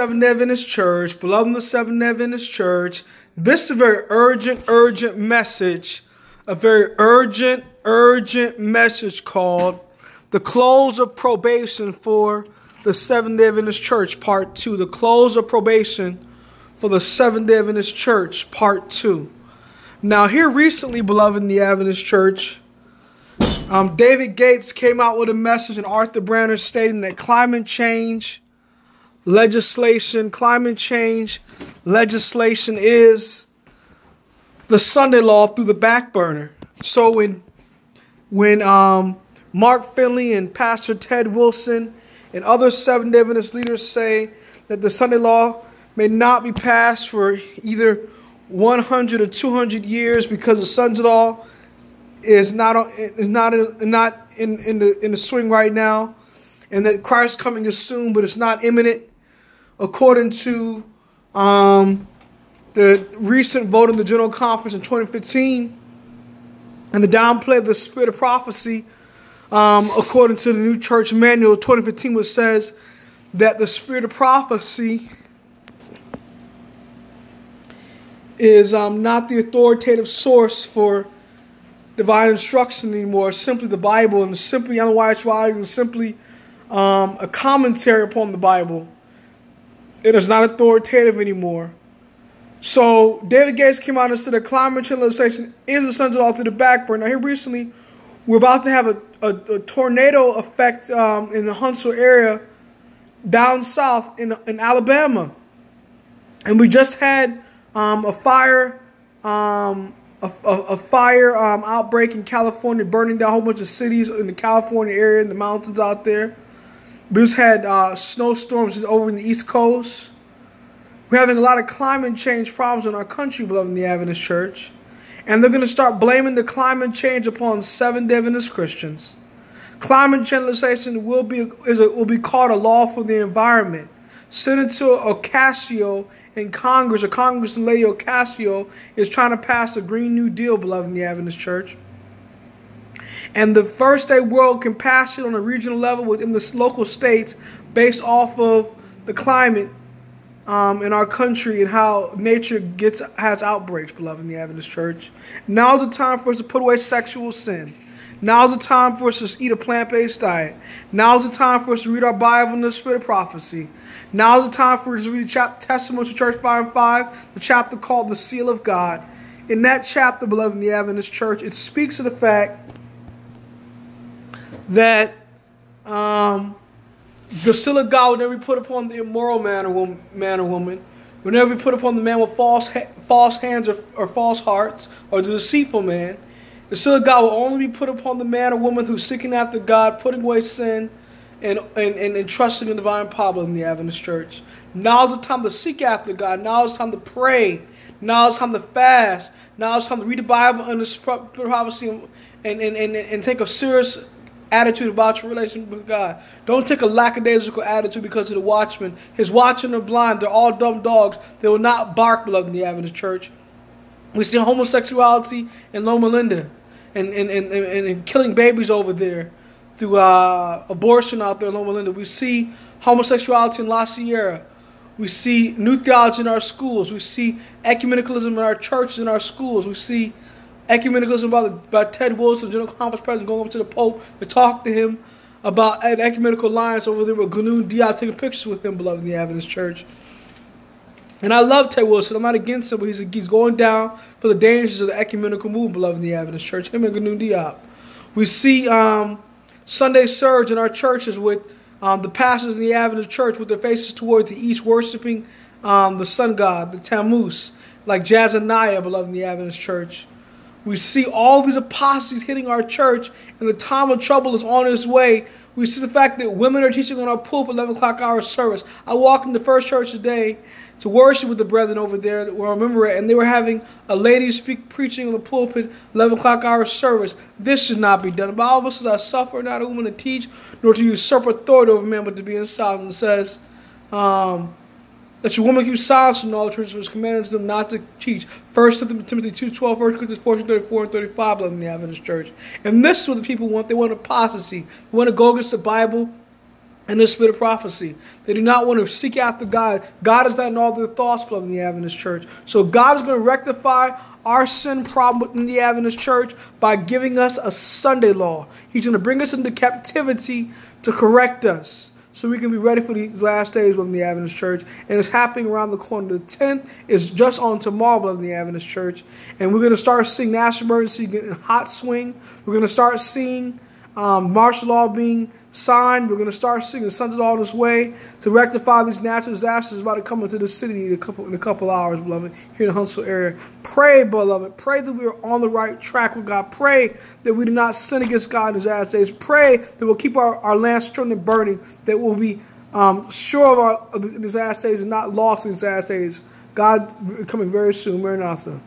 Seventh-day Adventist Church, beloved of the Seventh-day Adventist Church, this is a very urgent message, a very urgent message called The Close of Probation for the Seventh-day Adventist Church, Part 2. The Close of Probation for the Seventh-day Adventist Church, Part 2. Now, here recently, beloved in the Adventist Church, David Gates came out with a message, and Arthur Branner stating that climate change legislation is the Sunday law through the back burner. So when Mark Finley and Pastor Ted Wilson and other Seventh-day Adventist leaders say that the Sunday law may not be passed for either 100 or 200 years because the Sunday law is not in the swing right now, and that Christ's coming is soon, but it's not imminent. According to the recent vote in the General Conference in 2015 and the downplay of the spirit of prophecy, according to the New Church Manual 2015, which says that the spirit of prophecy is not the authoritative source for divine instruction anymore. It's simply the Bible, and simply unwise writing, and simply a commentary upon the Bible. It is not authoritative anymore. So David Gates came out and said that climate change legislation is the Sunday law through the back burner. Now, here recently, we're about to have a tornado effect in the Huntsville area down south in Alabama, and we just had a fire outbreak in California, burning down a whole bunch of cities in the California area, in the mountains out there. We just had snowstorms over in the East Coast. We're having a lot of climate change problems in our country, beloved in the Adventist Church. And they're going to start blaming the climate change upon Seventh-day Adventist Christians. Climate change legislation will be called a law for the environment. Senator Ocasio in Congress, or Congressman Lady Ocasio, is trying to pass a Green New Deal, beloved in the Adventist Church. And the first day world can pass it on a regional level within the local states based off of the climate in our country and how nature has outbreaks, beloved in the Adventist Church. Now's the time for us to put away sexual sin. Now's the time for us to eat a plant-based diet. Now's the time for us to read our Bible in the spirit of prophecy. Now's the time for us to read the Testimony to Church 5 and 5, the chapter called The Seal of God. In that chapter, beloved in the Adventist Church, it speaks of the fact that the seal of God will never be put upon the immoral man or woman, will never be put upon the man with false hands or false hearts, or the deceitful man. The seal of God will only be put upon the man or woman who's seeking after God, putting away sin, and trusting in divine power in the Adventist Church. Now is the time to seek after God. Now is the time to pray. Now is the time to fast. Now is the time to read the Bible and the prophecy and take a serious attitude about your relationship with God. Don't take a lackadaisical attitude because of the watchmen. His watchmen are blind. They're all dumb dogs. They will not bark, beloved in the Adventist Church. We see homosexuality in Loma Linda and killing babies over there through abortion out there in Loma Linda. We see homosexuality in La Sierra. We see new theology in our schools. We see ecumenicalism in our churches and our schools. We see ecumenicalism by Ted Wilson, General Conference President, going over to the Pope to talk to him about an ecumenical alliance over there with Gnu Diop, taking pictures with him, beloved in the Adventist Church. And I love Ted Wilson. I'm not against him, but he's going down for the dangers of the ecumenical movement, beloved in the Adventist Church. Him and Gnu Diop. We see Sunday surge in our churches with the pastors in the Adventist Church with their faces toward the east, worshiping the sun god, the Tammuz, like Jazaniah, beloved in the Adventist Church. We see all these apostasy hitting our church, and the time of trouble is on its way. We see the fact that women are teaching on our pulpit 11 o'clock hour service. I walked in the first church today to worship with the brethren over there where I remember it, and they were having a lady preaching on the pulpit 11 o'clock hour service. This should not be done. The Bible says, I suffer not a woman to teach, nor to usurp authority over man, but to be in silence. It says, that your woman keep silence in all churches, which commands them not to teach. 1 Timothy 2:12, 1 Corinthians 14:34 and 35, in the Adventist Church. And this is what the people want. They want apostasy. They want to go against the Bible. and the spirit of prophecy. They do not want to seek after God. God is not in all their thoughts, beloved, in the Adventist church. So God is going to rectify our sin problem within the Adventist church by giving us a Sunday law. He's going to bring us into captivity to correct us, so we can be ready for these last days within the Adventist church. And it's happening around the corner. The 10th is just on tomorrow within the Adventist church. And we're going to start seeing national emergency getting in hot swing. We're going to start seeing martial law being signed. We're going to start seeing the sons of law on its way to rectify these natural disasters about to come into the city in a couple hours, beloved, here in the Huntsville area. Pray, beloved. Pray that we are on the right track with God. Pray that we do not sin against God in these last days. Pray that we'll keep our lamps trimmed and burning, that we'll be sure of these last days and not lost in these last days. God coming very soon. Maranatha.